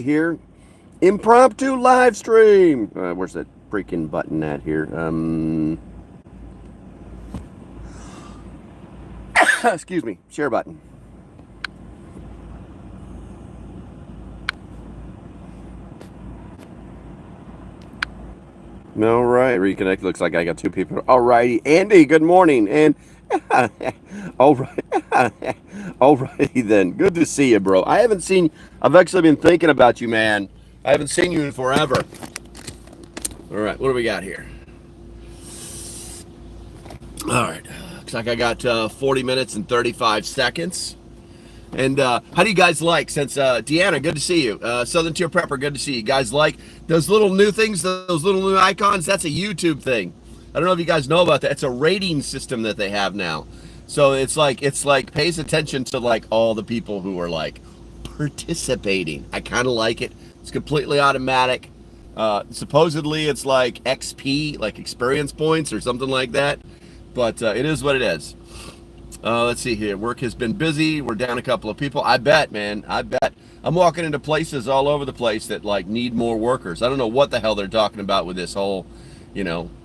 here. Impromptu live stream. Where's that freaking button at here? Excuse me. Share button. All right, reconnect. Looks like I got two people. All righty, Andy. Good morning, and all right, all righty then. Good to see you, bro. I haven't seen. I've actually been thinking about you, man. I haven't seen you in forever. All right, what do we got here? All right, looks like I got 40 minutes and 35 seconds. And how do you guys like, since Deanna, good to see you. Southern Tier Prepper, good to see you. Guys like those little new things, those little new icons? That's a YouTube thing. I don't know if you guys know about that. It's a rating system that they have now. So it's like pays attention to like all the people who are like participating. I kind of like it. It's completely automatic. Supposedly it's like XP, like experience points or something like that. But it is what it is. Let's see here. Work has been busy. We're down a couple of people. I bet, man. I bet. I'm walking into places all over the place that like need more workers. I don't know what the hell they're talking about with this whole,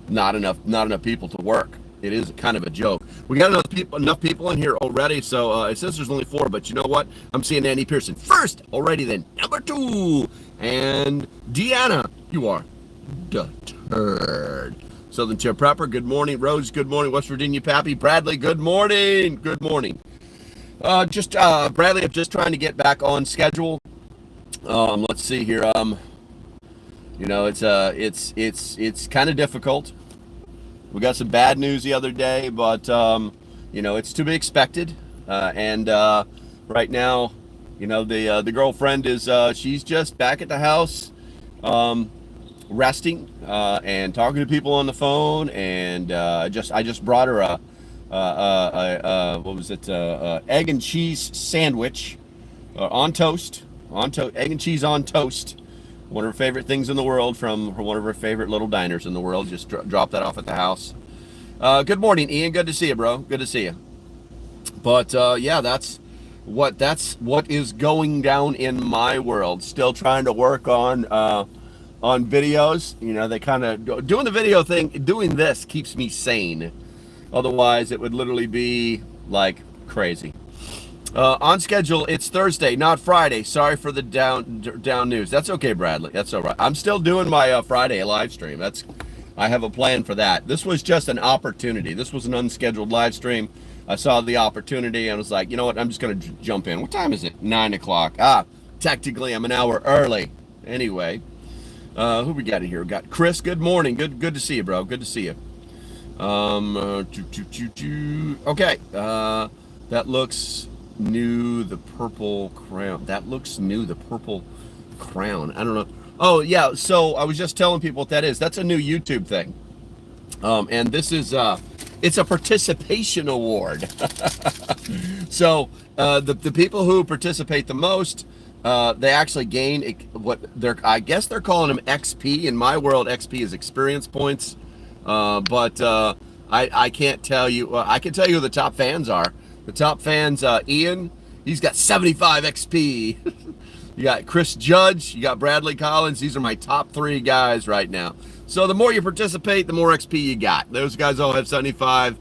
not enough people to work. It is kind of a joke. We got enough people in here already. So it says there's only 4, but you know what? I'm seeing Andy Pearson first already. Then number 2, and Deanna, you are deterred. Southern Tier Prepper, good morning. Rose, good morning. West Virginia Pappy. Bradley, good morning. Good morning. Bradley, I'm just trying to get back on schedule. Let's see here. It's kind of difficult. We got some bad news the other day, but it's to be expected. And right now, the girlfriend is she's just back at the house. Resting and talking to people on the phone, and I just brought her a egg and cheese sandwich on toast, egg and cheese on toast. One of her favorite things in the world from one of her favorite little diners in the world. Just drop that off at the house. Good morning, Ian. Good to see you, bro. Good to see you. But yeah, that's what is going down in my world. Still trying to work on videos. They kind of doing the video thing. Doing this keeps me sane. Otherwise, it would literally be like crazy. On schedule, it's Thursday, not Friday. Sorry for the down news. That's okay, Bradley. That's all right. I'm still doing my Friday live stream. I have a plan for that. This was just an opportunity. This was an unscheduled live stream. I saw the opportunity and was like, you know what? I'm just going to jump in. What time is it? 9 o'clock. Technically, I'm an hour early. Anyway. Who we got in here? We got Chris. Good morning. Good to see you, bro. Good to see you. Okay. That looks new. The purple crown. That looks new. The purple crown. I don't know. Oh yeah. So I was just telling people what that is. That's a new YouTube thing. And this is it's a participation award. So the people who participate the most. They actually gain I guess they're calling them XP. In my world, XP is experience points. But I can't tell you. I can tell you who the top fans are. The top fans, Ian, he's got 75 XP. You got Chris Judge, you got Bradley Collins. These are my top 3 guys right now. So the more you participate, the more XP you got. Those guys all have 75.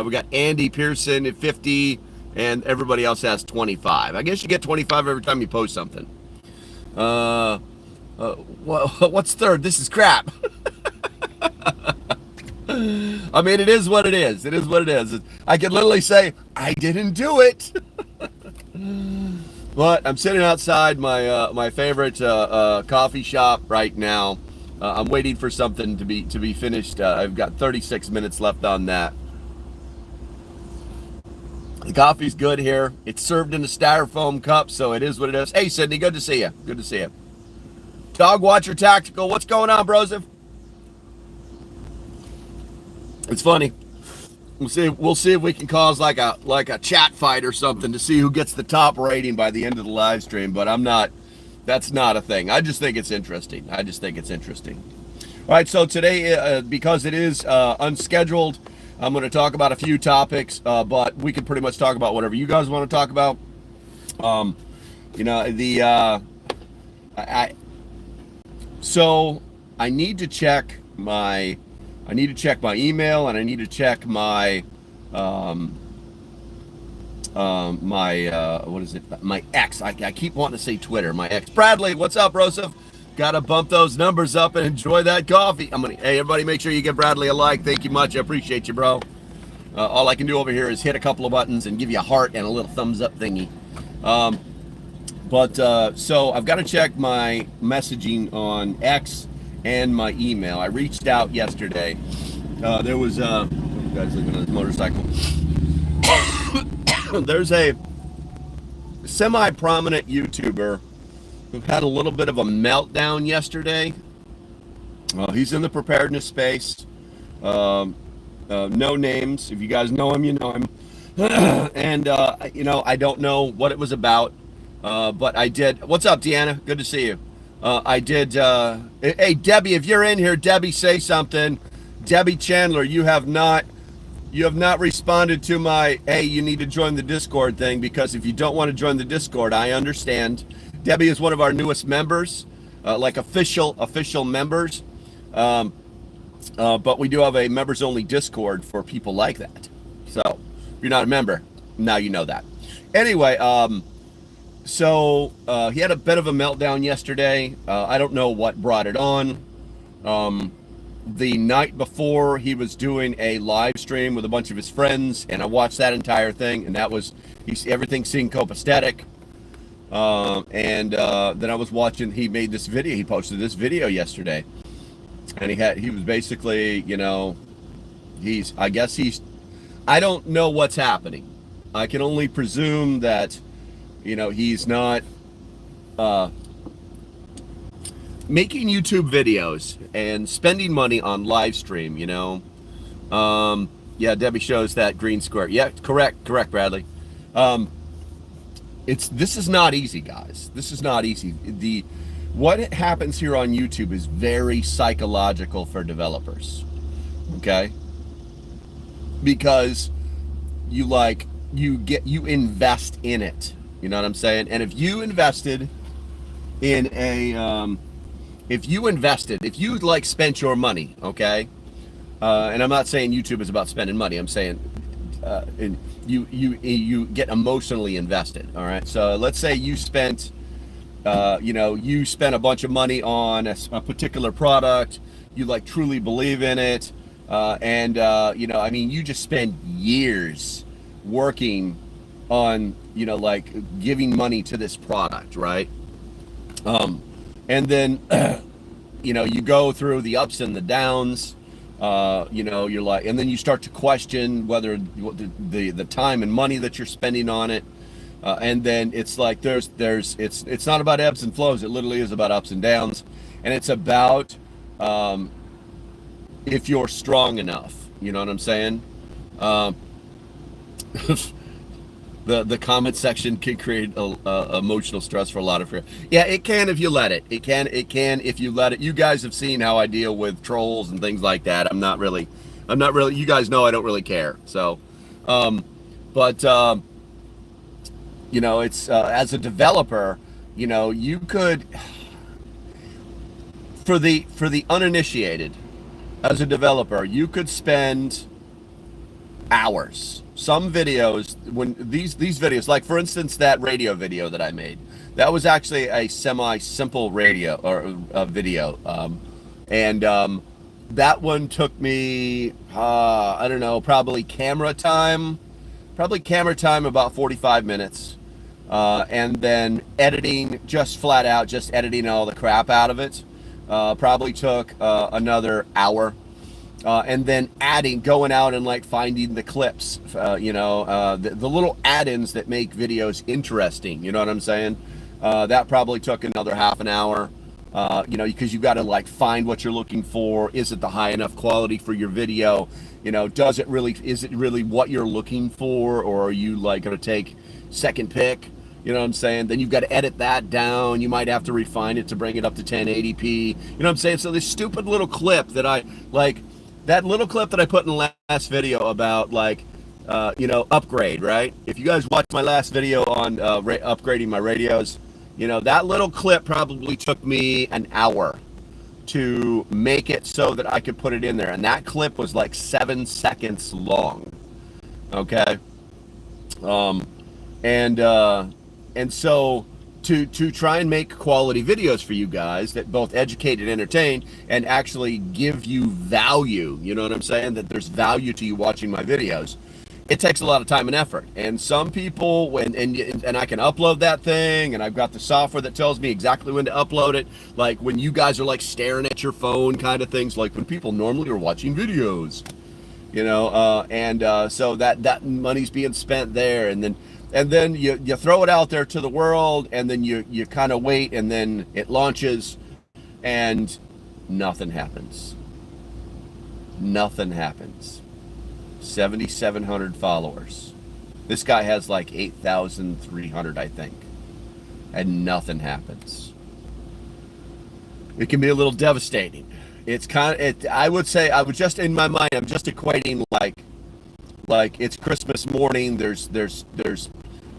We got Andy Pearson at 50. And everybody else has 25. I guess you get 25 every time you post something. What's third? This is crap. I mean, it is what it is. It is what it is. I could literally say, I didn't do it. But I'm sitting outside my favorite coffee shop right now. I'm waiting for something to be finished. I've got 36 minutes left on that. The coffee's good here. It's served in a styrofoam cup, so it is what it is. Hey, Sydney, good to see you. Good to see you. Dog Watcher Tactical, what's going on, Broseph? It's funny. We'll see if we can cause like a chat fight or something to see who gets the top rating by the end of the live stream. But that's not a thing. I just think it's interesting. All right, so today, because it is unscheduled, I'm going to talk about a few topics, but we can pretty much talk about whatever you guys want to talk about. I so I need to check my email, and I need to check my what is it? My ex. I keep wanting to say Twitter. My ex. Bradley, what's up, Rosef? Gotta bump those numbers up and enjoy that coffee. Hey, everybody, make sure you give Bradley a like. Thank you much. I appreciate you, bro. All I can do over here is hit a couple of buttons and give you a heart and a little thumbs up thingy. So I've got to check my messaging on X and my email. I reached out yesterday. There was you guys looking at his motorcycle. There's a semi-prominent YouTuber who had a little bit of a meltdown yesterday. He's in the preparedness space. No names. If you guys know him, you know him. And I don't know what it was about, but I did. What's up, Deanna? Good to see you. I did. Hey, Debbie, if you're in here, Debbie, say something. Debbie Chandler, you have not responded to my, hey, you need to join the Discord thing, because if you don't want to join the Discord, I understand. Debbie is one of our newest members, like official members. But we do have a members only Discord for people like that. So if you're not a member, now you know that. Anyway, so he had a bit of a meltdown yesterday. I don't know what brought it on. The night before, he was doing a live stream with a bunch of his friends, and I watched that entire thing, and that was, everything seemed copacetic. Then I was watching, he made this video, he posted this video yesterday, and he was basically, I don't know what's happening. I can only presume that, he's not, making YouTube videos and spending money on live stream, yeah, Debbie shows that green square. Yeah, correct, Bradley. This is not easy, guys. This is not easy. What happens here on YouTube is very psychological for developers, okay? Because you invest in it, you know what I'm saying? And if you invested in if you spent your money, okay? And I'm not saying YouTube is about spending money. I'm saying you get emotionally invested, all right? So let's say you spent, you spent a bunch of money on a particular product. You truly believe in it. You just spend years working on, giving money to this product, right? And then, you go through the ups and the downs, you're like, and then you start to question whether the time and money that you're spending on it. And then it's like, it's not about ebbs and flows. It literally is about ups and downs. And it's about, if you're strong enough, you know what I'm saying? The comment section can create emotional stress for a lot of people. Yeah, it can if you let it. It can if you let it. You guys have seen how I deal with trolls and things like that. I'm not really. You guys know I don't really care. So, it's as a developer, you could, for the uninitiated, as a developer, you could spend hours. Some videos, when these videos, like for instance that radio video that I made, that was actually a semi-simple radio or video, that one took me I don't know, probably camera time about 45 minutes, and then editing, just flat out just editing all the crap out of it, probably took another hour. And then going out and finding the clips, the little add-ins that make videos interesting. You know what I'm saying? That probably took another half an hour, because you've got to find what you're looking for. Is it the high enough quality for your video? Is it really what you're looking for? Or are you going to take second pick? You know what I'm saying? Then you've got to edit that down. You might have to refine it to bring it up to 1080p. You know what I'm saying? So this stupid little clip that I that little clip that I put in the last video about upgrade, right? If you guys watched my last video on upgrading my radios, You know, that little clip probably took me an hour to make it so that I could put it in there. And that clip was like 7 seconds long. Okay. And so to try and make quality videos for you guys that both educate and entertain and actually give you value, you know what I'm saying? That there's value to you watching my videos. It takes a lot of time and effort. And some people, and I can upload that thing, and I've got the software that tells me exactly when to upload it. Like when you guys are like staring at your phone kind of things, like when people normally are watching videos, you know, so that money's being spent there. And then you throw it out there to the world, and then you kind of wait, and then it launches and nothing happens. Nothing happens. 7,700 followers. This guy has like 8,300, I think, and nothing happens. It can be a little devastating. It's kind of, I would say, I was just in my mind, I'm just equating like it's Christmas morning. There's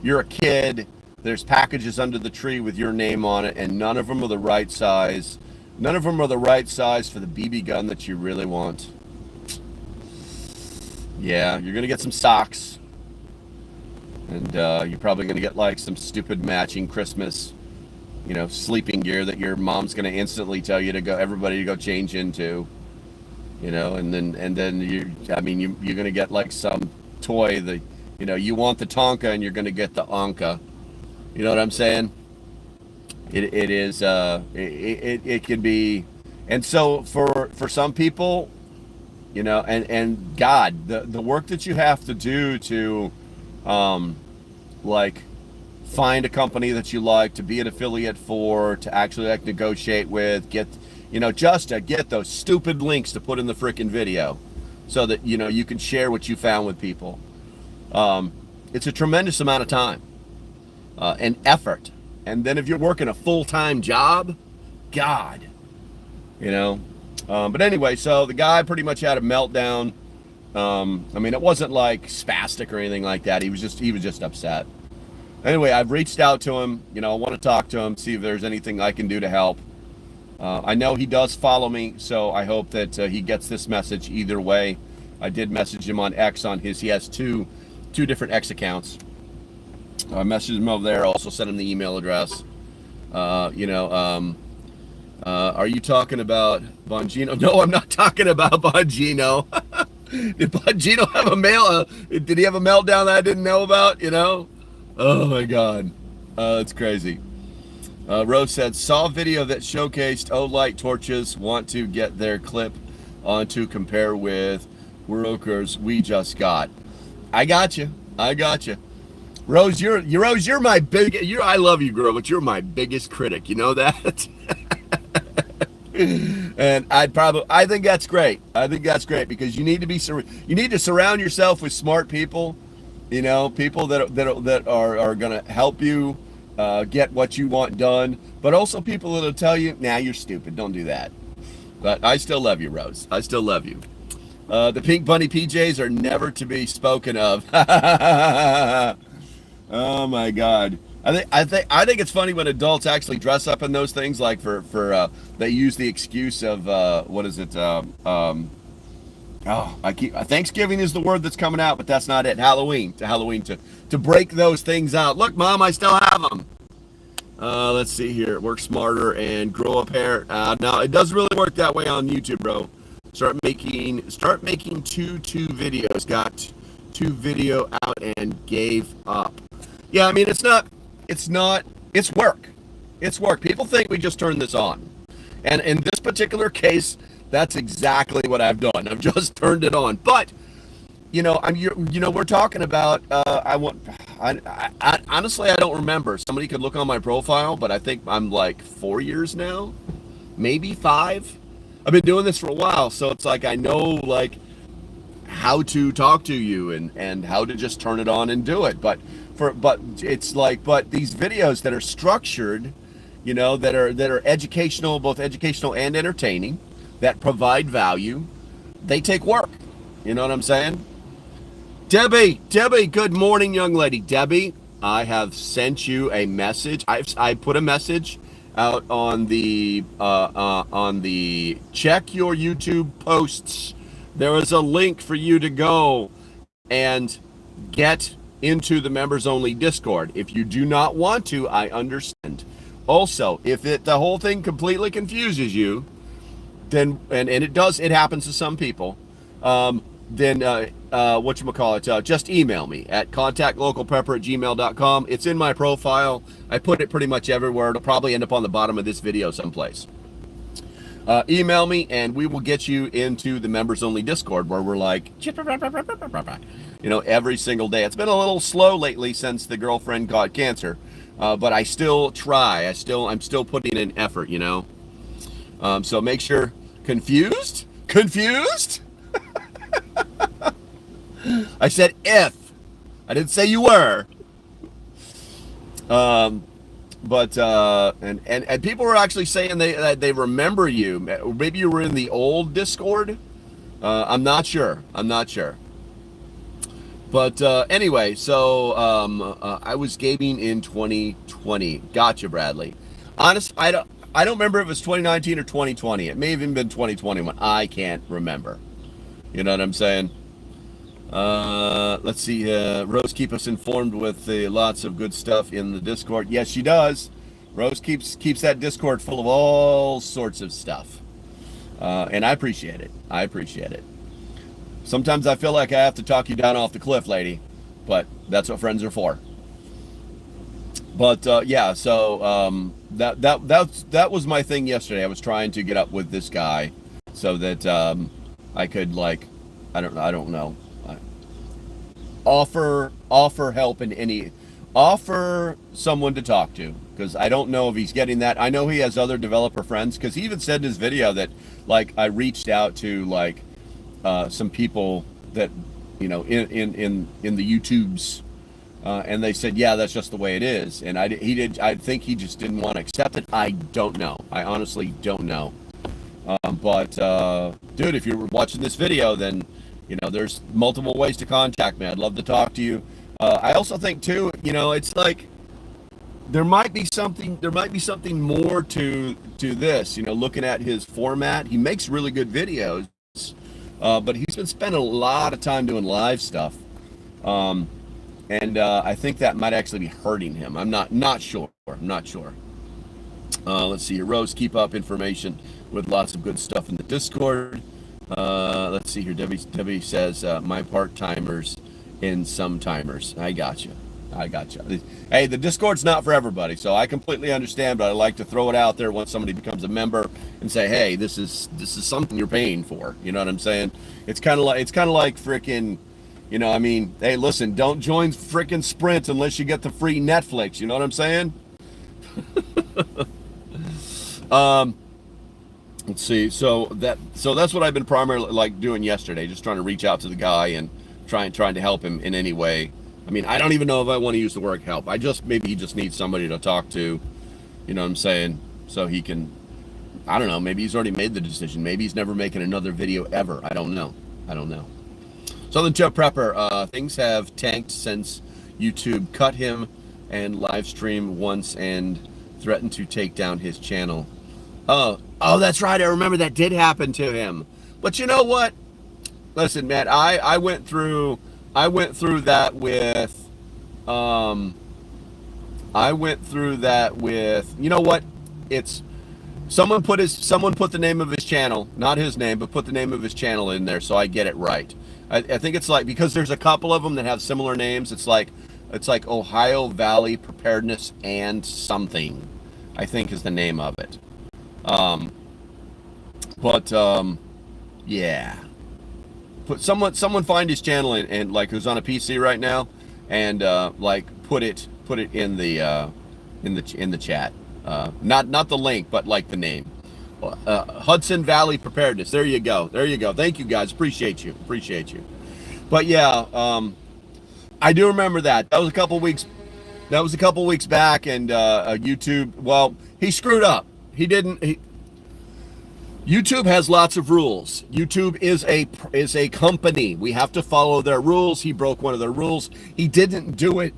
you're a kid. There's packages under the tree with your name on it, and none of them are the right size. None of them are the right size for the BB gun that you really want. Yeah, you're gonna get some socks, and you're probably gonna get like some stupid matching Christmas, you know, sleeping gear that your mom's gonna instantly tell you to go, everybody to go change into, you know, and then you're gonna get like some toy that, you know, you want the Tonka and you're gonna get the Onka, you know what I'm saying? It can be, and so for some people, you know, and God, the work that you have to do to, like, find a company that you like to be an affiliate for, to actually like negotiate with, get, you know, just to get those stupid links to put in the freaking video, so that, you know, you can share what you found with people. It's a tremendous amount of time and effort, and then if you're working a full-time job, God, you know. But anyway, so the guy pretty much had a meltdown. I mean, it wasn't like spastic or anything like that. He was just upset. Anyway, I've reached out to him. You know, I want to talk to him, see if there's anything I can do to help. I know he does follow me, so I hope that he gets this message either way. I did message him on X on his. He has two different X accounts. I messaged him over there. Also sent him the email address. You know. Are you talking about Bongino? No, I'm not talking about Bongino. Did Bongino have a did he have a meltdown that I didn't know about, you know? Oh my God. It's crazy. Rose said, saw a video that showcased light torches, want to get their clip on to compare with workers we just got. I got you. Rose, you're my I love you, girl, but you're my biggest critic. You know that? And I think that's great. I think that's great, because you need to surround yourself with smart people, you know, people that are going to help you get what you want done, but also people that'll tell you, nah, you're stupid, don't do that. But I still love you, Rose. I still love you. The pink bunny PJs are never to be spoken of. Oh my God. I think it's funny when adults actually dress up in those things, like for they use the excuse of what is it? Thanksgiving is the word that's coming out, but that's not it. Halloween to break those things out. Look, Mom, I still have them. Let's see here. Work smarter and grow up hair. No, it doesn't really work that way on YouTube, bro. Start making 2 videos. Got 2 video out and gave up. Yeah, I mean, it's work. It's work. People think we just turned this on. And in this particular case, that's exactly what I've done. I've just turned it on. But, you know, we're talking about, honestly, I don't remember. Somebody could look on my profile, but I think I'm like 4 years now, maybe 5. I've been doing this for a while, so it's like I know, like, how to talk to you and how to just turn it on and do it. But these videos that are structured, you know, that are educational, both educational and entertaining, that provide value, they take work. You know what I'm saying? Debbie, good morning, young lady. Debbie, I have sent you a message. I put a message out on the check your YouTube posts. There is a link for you to go and get into the members only Discord. If you do not want to, I understand. Also, if the whole thing completely confuses you, then and it happens to some people, then whatchamacallit, just email me at contactlocalprepper@gmail.com. It's in my profile. I put it pretty much everywhere. It'll probably end up on the bottom of this video someplace. Email me and we will get you into the members only Discord where we're like, every single day. It's been a little slow lately since the girlfriend got cancer, but I still try. I'm still putting in effort, so make sure. Confused? I said if. I didn't say you were. But and people were actually saying they remember you. Maybe you were in the old Discord. I'm not sure. But anyway, so I was gaming in 2020. Gotcha, Bradley. Honest, I don't remember if it was 2019 or 2020. It may have even been 2021. I can't remember. You know what I'm saying? Let's see. Rose, keep us informed with lots of good stuff in the Discord. Yes, she does. Rose keeps that Discord full of all sorts of stuff, and I appreciate it. Sometimes I feel like I have to talk you down off the cliff, lady, but that's what friends are for. But yeah, so that was my thing yesterday. I was trying to get up with this guy so that I could I don't know. Offer help in offer someone to talk to, because I don't know if he's getting that. I know he has other developer friends, because he even said in his video that I reached out to some people that in the YouTubes, and they said, yeah, that's just the way it is. And I think he just didn't want to accept it. I don't know. I honestly don't know. But dude, if you're watching this video, then there's multiple ways to contact me. I'd love to talk to you. I also think too, it's there might be something more to this. Looking at his format, he makes really good videos, but he's been spending a lot of time doing live stuff, and I think that might actually be hurting him. I'm not sure. Let's see here. Rose, keep up information with lots of good stuff in the Discord. Let's see here. Debbie says, my part-timers and some timers. I gotcha. Hey, the Discord's not for everybody, so I completely understand, but I like to throw it out there once somebody becomes a member and say, hey, this is something you're paying for. You know what I'm saying? It's kind of like freaking, hey, listen, don't join freaking Sprint unless you get the free Netflix. You know what I'm saying? Let's see. So that's what I've been primarily doing yesterday, just trying to reach out to the guy and trying to help him in any way. I mean, I don't even know if I want to use the word help. Maybe he just needs somebody to talk to, you know what I'm saying? So he can, I don't know, maybe he's already made the decision. Maybe he's never making another video ever. I don't know. Southern Tip Prepper, things have tanked since YouTube cut him and live stream once and threatened to take down his channel. Oh, that's right. I remember that did happen to him. But you know what? Listen, man, I went through that with you know what? It's someone put the name of his channel, not his name, but put the name of his channel in there, so I get it right. I think it's because there's a couple of them that have similar names. It's like Ohio Valley Preparedness and something, I think is the name of it. Yeah. Put someone find his channel and who's on a PC right now, and put it in the chat. Not the link, but the name. Hudson Valley Preparedness. There you go. Thank you guys. Appreciate you. But yeah, I do remember that. That was a couple weeks back, and YouTube. Well, he screwed up. YouTube has lots of rules. YouTube is a company. We have to follow their rules. He broke one of their rules. He didn't do it.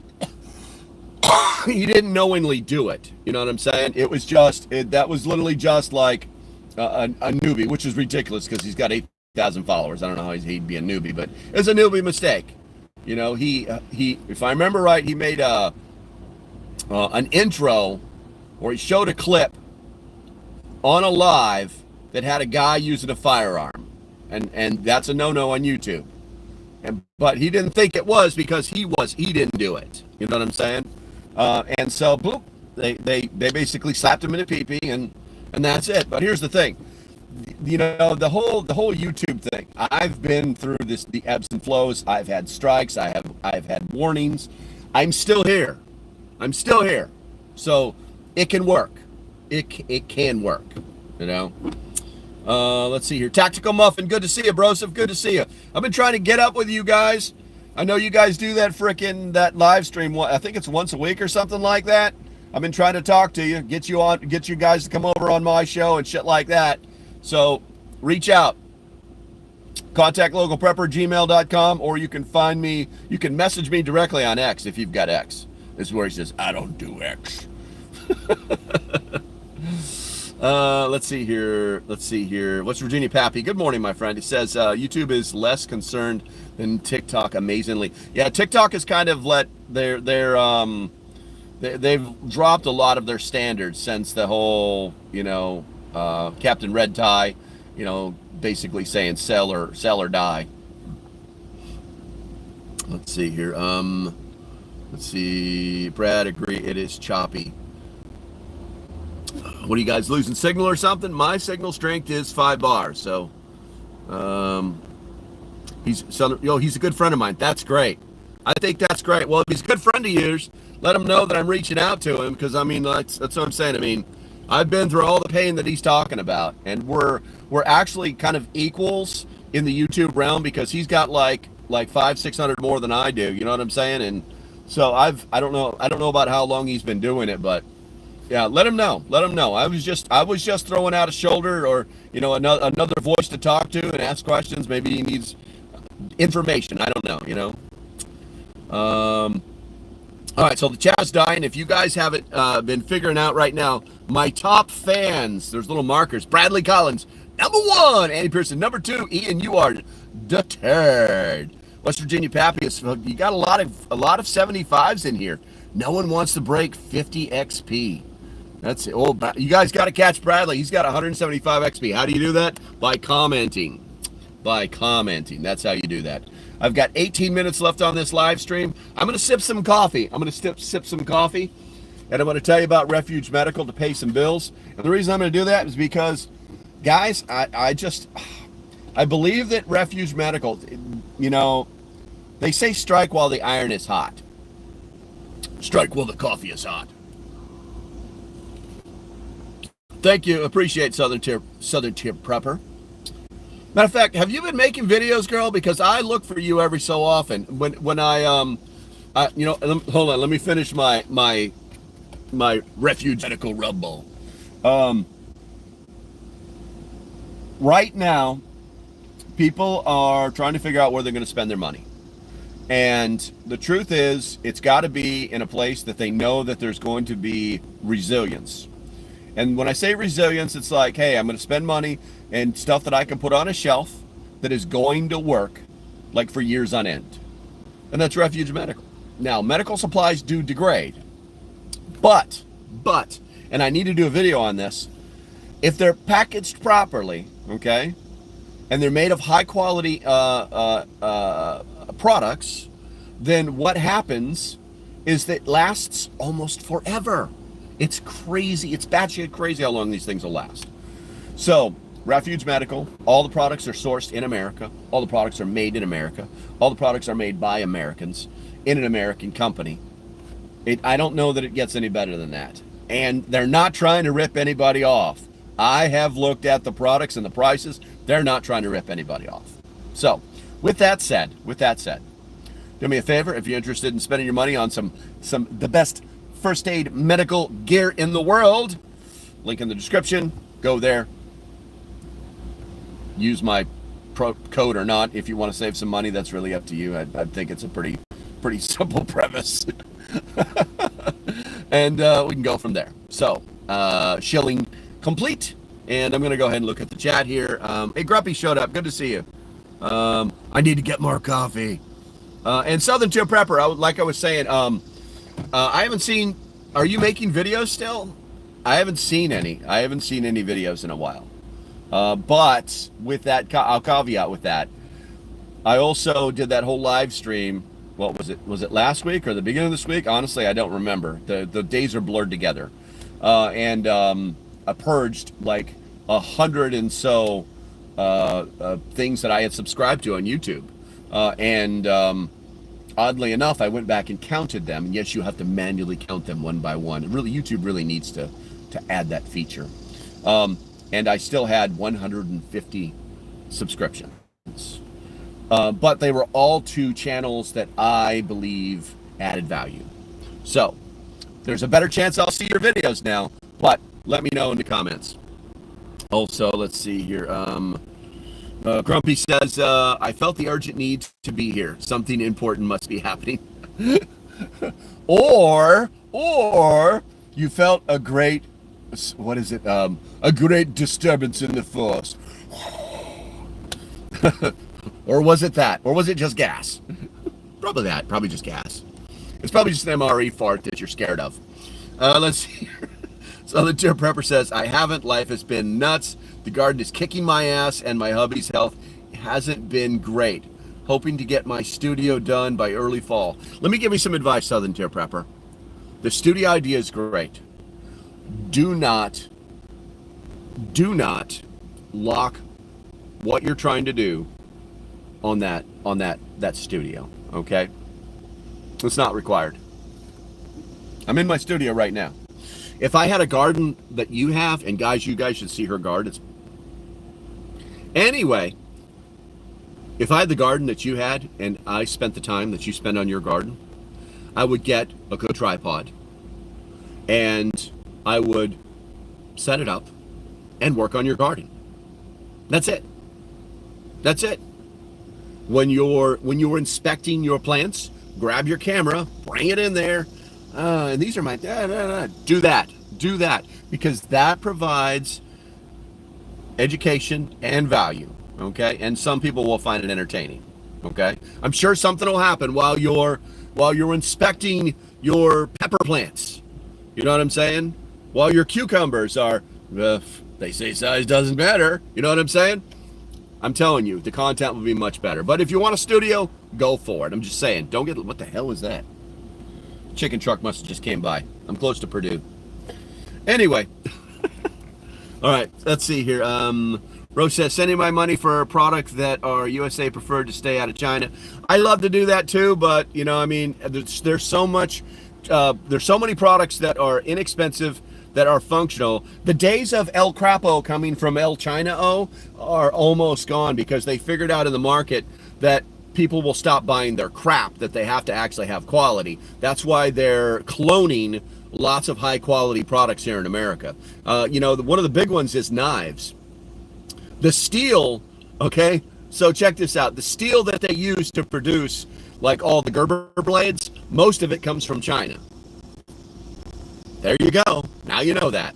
he didn't knowingly do it. You know what I'm saying? It was just, that was literally just like a newbie, which is ridiculous because he's got 8,000 followers. I don't know how he'd be a newbie, but it's a newbie mistake. You know, he if I remember right, he made an intro, or he showed a clip on a live that had a guy using a firearm, and that's a no-no on YouTube. But he didn't think it was because he didn't do it. You know what I'm saying? And so, boop, they basically slapped him in the pee-pee, and that's it. But here's the thing, you know, the whole YouTube thing. I've been through the ebbs and flows. I've had strikes. I've had warnings. I'm still here. So it can work. It can work. You know. Let's see here. Tactical Muffin, good to see you, Broseph. Good to see you. I've been trying to get up with you guys. I know you guys do that live stream. I think it's once a week or something like that. I've been trying to talk to you, get you guys to come over on my show and shit like that. So reach out. Contact LocalPrepper@gmail.com, or you can find me. You can message me directly on X if you've got X. This is where he says, I don't do X. Let's see here. West Virginia Pappy. Good morning, my friend. He says YouTube is less concerned than TikTok, amazingly. Yeah, TikTok has kind of they've dropped a lot of their standards since the whole, you know, Captain Red Tie, you know, basically saying sell or die. Let's see here. Let's see. Brad, agree. It is choppy. What are you guys, losing signal or something? My signal strength is 5 bars. So, he's a good friend of mine. That's great. I think that's great. Well, if he's a good friend of yours, let him know that I'm reaching out to him, because I mean, that's what I'm saying. I mean, I've been through all the pain that he's talking about, and we're actually kind of equals in the YouTube realm, because he's got like 500-600 more than I do. You know what I'm saying? And so I don't know about how long he's been doing it, but yeah, let him know. I was just throwing out a shoulder, or, you know, another voice to talk to and ask questions. Maybe he needs information. I don't know, you know. All right, so the chat's dying. If you guys haven't been figuring out right now, my top fans, there's little markers. Bradley Collins, #1. Andy Pearson, #2. Ian, you are deterred. West Virginia Pappy, you got a lot of 75s in here. No one wants to break 50 XP. That's it. Oh, you guys got to catch Bradley. He's got 175 XP. How do you do that? By commenting. That's how you do that. I've got 18 minutes left on this live stream. I'm going to sip some coffee. And I'm going to tell you about Refuge Medical to pay some bills. And the reason I'm going to do that is because, guys, I believe that Refuge Medical, you know, they say strike while the iron is hot. Strike while the coffee is hot. Thank you. Appreciate Southern Tier Prepper. Matter of fact, have you been making videos, girl? Because I look for you every so often. When I you know, hold on. Let me finish my Refuge Medical Rub Bowl. Right now, people are trying to figure out where they're going to spend their money. And the truth is, it's got to be in a place that they know that there's going to be resilience. And when I say resilience, it's like, hey, I'm going to spend money and stuff that I can put on a shelf that is going to work like for years on end. And that's Refuge Medical. Now, medical supplies do degrade. But, and I need to do a video on this, if they're packaged properly, okay, and they're made of high quality products, then what happens is that it lasts almost forever. It's crazy. It's batshit crazy how long these things will last. So, Refuge Medical, all the products are sourced in America. All the products are made in America. All the products are made by Americans in an American company. I don't know that it gets any better than that. And they're not trying to rip anybody off. I have looked at the products and the prices. They're not trying to rip anybody off. So, with that said, do me a favor, if you're interested in spending your money on the best first aid medical gear in the world, link in the description. Go there. Use my code or not. If you want to save some money, that's really up to you. I think it's a pretty simple premise. and we can go from there. So, shilling complete. And I'm going to go ahead and look at the chat here. Hey, Grumpy showed up. Good to see you. I need to get more coffee. And Southern Tier Prepper, like I was saying, I haven't seen, are you making videos still? I haven't seen any. I haven't seen any videos in a while. But with that, I'll caveat with that. I also did that whole live stream. What was it? Was it last week or the beginning of this week? Honestly, I don't remember. The days are blurred together. And I purged like 100 and so things that I had subscribed to on YouTube. Oddly enough, I went back and counted them. And yes, you have to manually count them one by one. Really, YouTube really needs to add that feature. And I still had 150 subscriptions. But they were all to channels that I believe added value. So there's a better chance I'll see your videos now, but let me know in the comments. Also, let's see here. Grumpy says, I felt the urgent need to be here. Something important must be happening. or you felt a great, what is it? A great disturbance in the force. Or was it that? Or was it just gas? Probably that. Probably just gas. It's probably just an MRE fart that you're scared of. Let's see here. So the Tier Prepper says, I haven't. Life has been nuts. The garden is kicking my ass, and my hubby's health hasn't been great. Hoping to get my studio done by early fall. Let me give you some advice, Southern Tier Prepper. The studio idea is great. Do not lock what you're trying to do on that studio, okay? It's not required. I'm in my studio right now. If I had a garden that you have, and guys, you guys should see her garden. Anyway, if I had the garden that you had, and I spent the time that you spend on your garden, I would get a good tripod, and I would set it up and work on your garden. That's it. That's it. When you're inspecting your plants, grab your camera, bring it in there, and these are my do that because that provides education and value. Okay, and some people will find it entertaining. Okay, I'm sure something will happen while you're inspecting your pepper plants. You know what I'm saying? While your cucumbers are, they say size doesn't matter. You know what I'm saying? I'm telling you, the content will be much better. But if you want a studio, go for it. I'm just saying, don't get, what the hell was that? Chicken truck must have just came by. I'm close to Purdue. Anyway. All right, let's see here. Rose says, sending my money for a product that are USA preferred to stay out of China. I love to do that too, but you know, I mean, there's so much, there's so many products that are inexpensive, that are functional. The days of El Crapo coming from El China-O are almost gone because they figured out in the market that people will stop buying their crap, that they have to actually have quality. That's why they're cloning lots of high quality products here in America. You know, one of the big ones is knives. The steel, okay, so check this out. The steel that they use to produce like all the Gerber blades, most of it comes from China. There you go. Now you know that.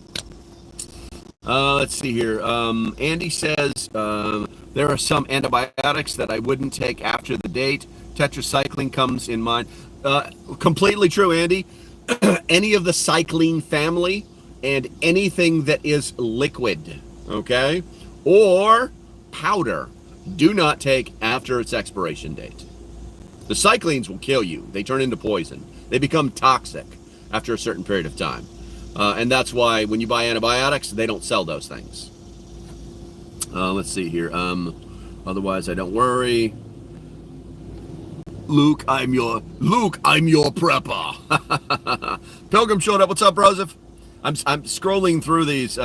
Let's see here. Andy says, there are some antibiotics that I wouldn't take after the date. Tetracycline comes in mind. Completely true, Andy. Any of the cycline family and anything that is liquid, okay, or powder, do not take after its expiration date. The cyclines will kill you. They turn into poison. They become toxic after a certain period of time. And that's why when you buy antibiotics, they don't sell those things. Let's see here. Otherwise, I don't worry. Luke, I'm your prepper. Pilgrim showed up. What's up, Joseph? I'm scrolling through these.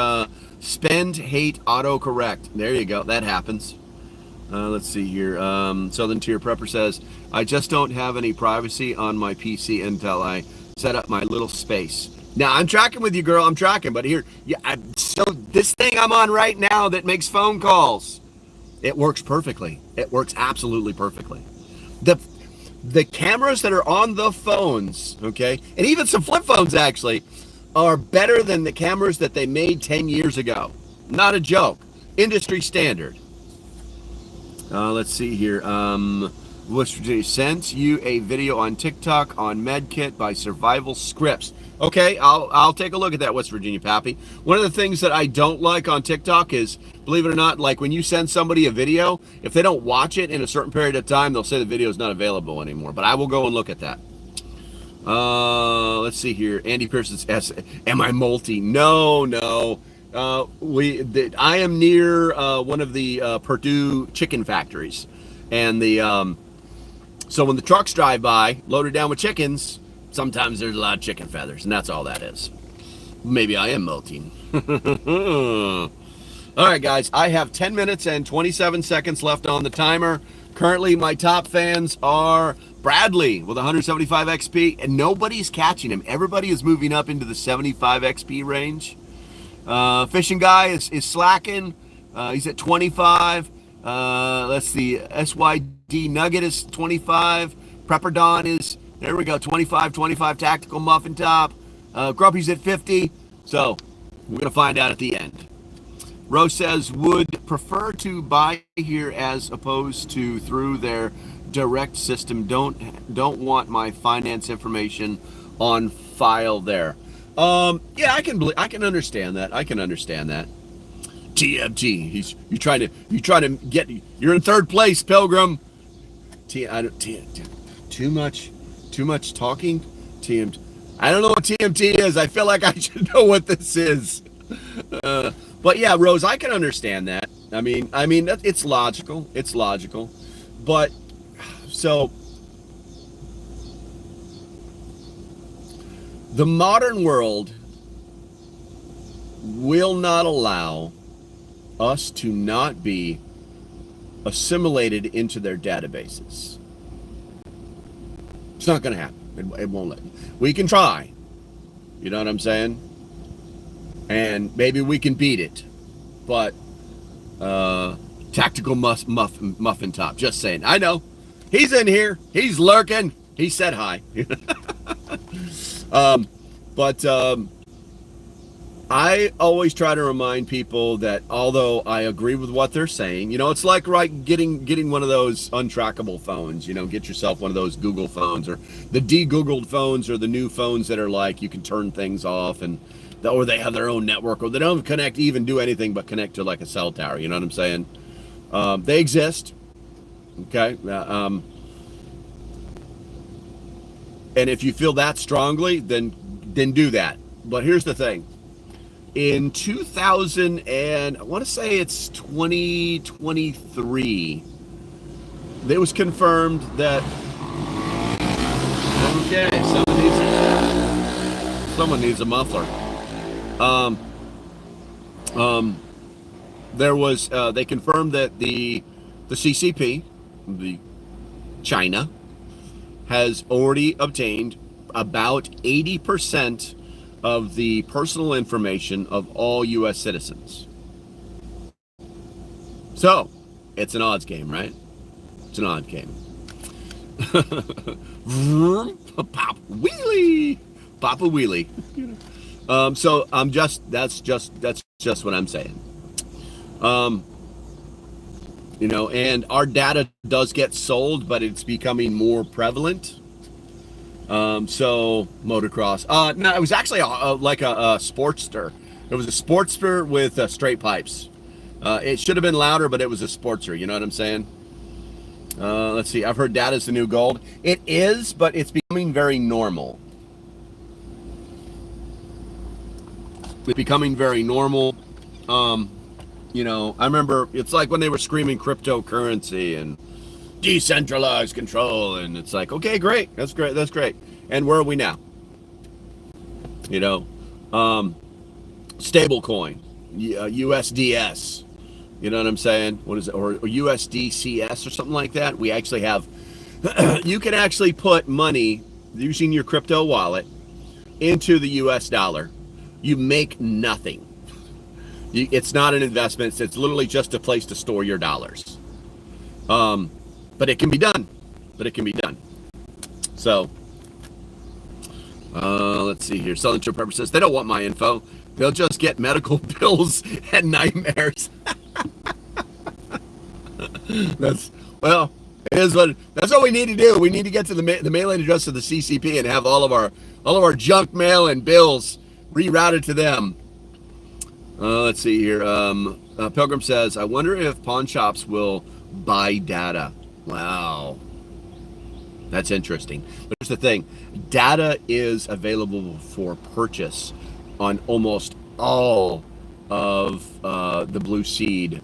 Spend, hate, autocorrect. There you go. That happens. Let's see here. Southern Tier Prepper says, I just don't have any privacy on my PC until I set up my little space. Now, I'm tracking with you, girl. I'm tracking. But here, yeah. So this thing I'm on right now that makes phone calls, it works perfectly. It works absolutely perfectly. The cameras that are on the phones, okay, and even some flip phones actually, are better than the cameras that they made 10 years ago. Not a joke. Industry standard. Let's see here. West Virginia sent you a video on TikTok on MedKit by Survival Scripts. Okay, I'll take a look at that, West Virginia Pappy. One of the things that I don't like on TikTok is, believe it or not, like when you send somebody a video, if they don't watch it in a certain period of time, they'll say the video is not available anymore. But I will go and look at that. Let's see here. Andy Pearson's am I multi? No. I am near one of the Purdue chicken factories, and so when the trucks drive by loaded down with chickens, sometimes there's a lot of chicken feathers, and that's all that is. Maybe I am molting. All right, guys, I have 10 minutes and 27 seconds left on the timer. Currently, my top fans are Bradley with 175 XP, and nobody's catching him. Everybody is moving up into the 75 XP range. Fishing guy is slacking. He's at 25. Let's see. SYD Nugget is 25. Prepper Don is, there we go, 25. Tactical Muffin Top. Grumpy's at 50. So we're going to find out at the end. Rose says, would prefer to buy here as opposed to through their direct system. Don't want my finance information on file there. Yeah, I can understand that. TMT. You're trying to get. You're in third place, Pilgrim. Too much talking. TMT. I don't know what TMT is. I feel like I should know what this is. But yeah, Rose, I can understand that. I mean, it's logical. But so the modern world will not allow us to not be assimilated into their databases. It's not going to happen. It won't let you. We can try. You know what I'm saying? And maybe we can beat it. But Tactical Muffin Top, just saying. I know. He's in here. He's lurking. He said hi. But I always try to remind people that although I agree with what they're saying, it's like getting one of those untrackable phones. Get yourself one of those Google phones, or the de-Googled phones, or the new phones that are like you can turn things off, or they have their own network, or they don't do anything but connect to like a cell tower. You know what I'm saying? They exist. Okay. And if you feel that strongly, then do that. But here's the thing. In 2000 and I want to say it's 2023, it was confirmed that someone needs a muffler. There was they confirmed that the CCP, the China, has already obtained about 80% of the personal information of all U.S. citizens. So, it's an odds game, right? It's an odd game. Pop wheelie, Papa wheelie. So that's just what I'm saying. And our data does get sold, but it's becoming more prevalent. So motocross. No, it was actually like a Sportster. It was a Sportster with straight pipes. It should have been louder, but it was a Sportster. You know what I'm saying? Let's see. I've heard data's the new gold. It is, but it's becoming very normal. It's becoming very normal. I remember it's like when they were screaming cryptocurrency and decentralized control, and it's like, okay, great, that's great. And where are we now? Stable coin, USDS. You know what I'm saying? What is it? Or USDCS or something like that. We actually have. You can actually put money using your crypto wallet into the US dollar. You make nothing. It's not an investment. It's literally just a place to store your dollars. But it can be done. So, let's see here. Southern Tier Prepper says they don't want my info. They'll just get medical bills and nightmares. That's that's what we need to do. We need to get to the mailing address of the CCP and have all of our junk mail and bills rerouted to them. Let's see here. Pilgrim says, I wonder if pawn shops will buy data. Wow. That's interesting. But here's the thing. Data is available for purchase on almost all of the blue seed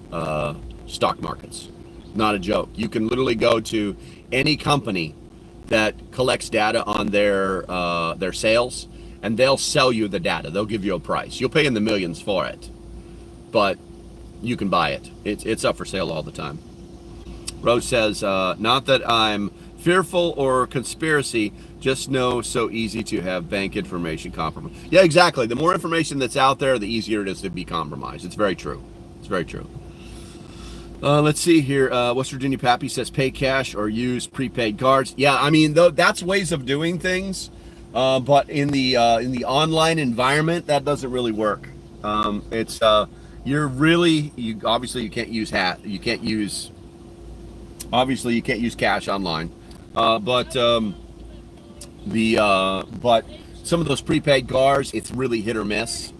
stock markets. Not a joke. You can literally go to any company that collects data on their sales, and they'll sell you the data. They'll give you a price. You'll pay in the millions for it, but you can buy it. It's up for sale all the time. Rose says, not that I'm fearful or conspiracy, just know so easy to have bank information compromised. Yeah, exactly. The more information that's out there, the easier it is to be compromised. It's very true. It's very true. Let's see here. West Virginia Pappy says pay cash or use prepaid cards. Yeah, I mean, that's ways of doing things, but in the online environment, that doesn't really work. It's obviously you can't use obviously you can't use cash online, but some of those prepaid cards, it's really hit or miss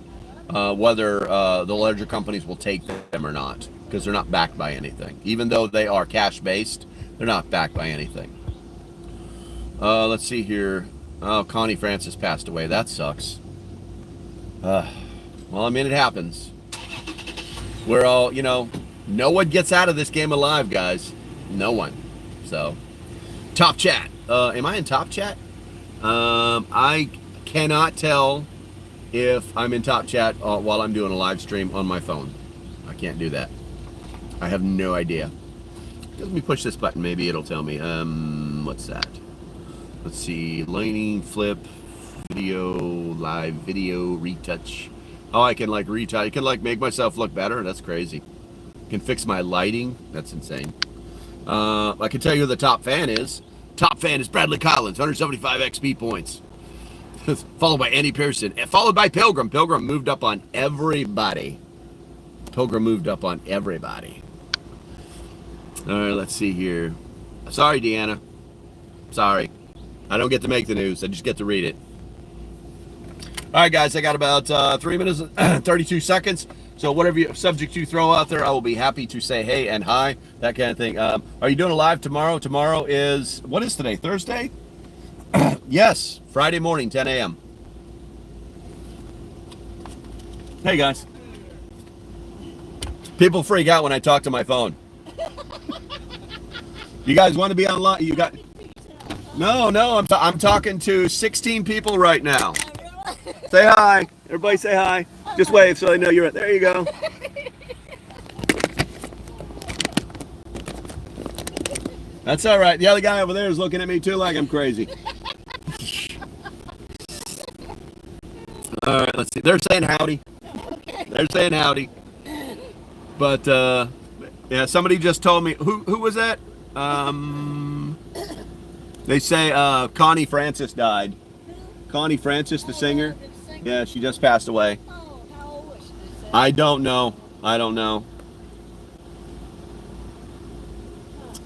whether the larger companies will take them or not, because they're not backed by anything. Even though they are cash based, they're not backed by anything. Let's see here. Oh, Connie Francis passed away. That sucks. Well, I mean, it happens. We're all, no one gets out of this game alive, guys. No one. So, Top Chat. Am I in Top Chat? I cannot tell if I'm in Top Chat while I'm doing a live stream on my phone. I can't do that. I have no idea. Let me push this button. Maybe it'll tell me. What's that? Let's see. Lining, flip, video, live video, retouch. Oh, I can retouch. I can make myself look better. That's crazy. I can fix my lighting. That's insane. I can tell you who the top fan is. Top fan is Bradley Collins, 175 XP points. Followed by Andy Pearson. And followed by Pilgrim. Pilgrim moved up on everybody. All right, let's see here. Sorry, Deanna. Sorry. I don't get to make the news. I just get to read it. All right, guys. I got about 3 minutes and 32 seconds. So whatever subject you throw out there, I will be happy to say hey and hi, that kind of thing. Are you doing a live tomorrow? Tomorrow is, what is today, Thursday? Yes, Friday morning, 10 a.m. Hey, guys. People freak out when I talk to my phone. You guys want to be online? You got? No, I'm talking to 16 people right now. Say hi. Everybody say hi. Just wave so they know you're. There you go. That's all right. The other guy over there is looking at me too like I'm crazy. All right, let's see. They're saying howdy. They're saying howdy. But yeah, somebody just told me. Who was that? They say Connie Francis died. Connie Francis, the singer. Yeah, she just passed away. I don't know. All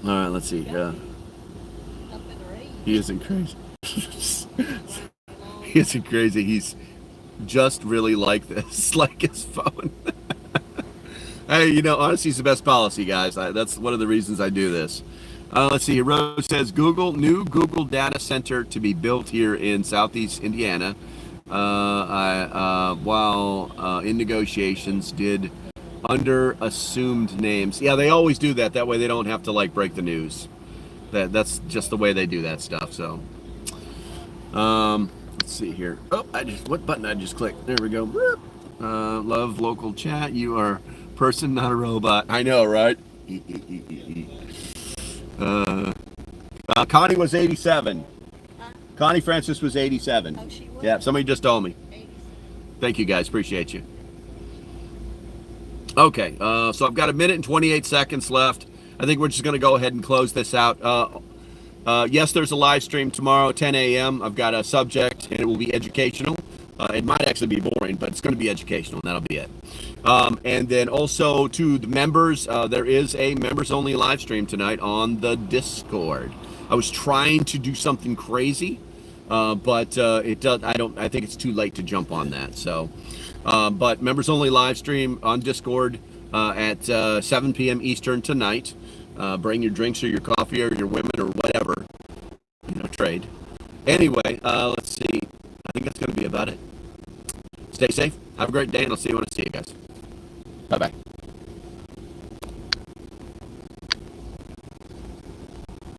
right, let's see. He isn't crazy. He isn't crazy. He's just really like this, like his phone. Hey, honesty is the best policy, guys. That's one of the reasons I do this. Let's see. Rose says new Google data center to be built here in Southeast Indiana. While in negotiations, did under assumed names. Yeah, they always do that. That way they don't have to break the news. That's just the way they do that stuff. So, let's see here. Oh, what button I just clicked? There we go. Love local chat. You are a person, not a robot. I know, right? Connie was 87. Connie Francis was 87. Oh, she was? Yeah, somebody just told me. 87. Thank you, guys. Appreciate you. Okay, so I've got 1 minute and 28 seconds left. I think we're just going to go ahead and close this out. Yes, there's a live stream tomorrow, 10 a.m. I've got a subject, and it will be educational. It might actually be boring, but it's going to be educational, and that'll be it. And then also to the members, there is a members-only live stream tonight on the Discord. I was trying to do something crazy, but it does. I think it's too late to jump on that. So, but members-only live stream on Discord at 7 p.m. Eastern tonight. Bring your drinks or your coffee or your women or whatever, trade. Anyway, let's see. I think that's going to be about it. Stay safe. Have a great day, and I'll see you when I see you guys. Bye-bye.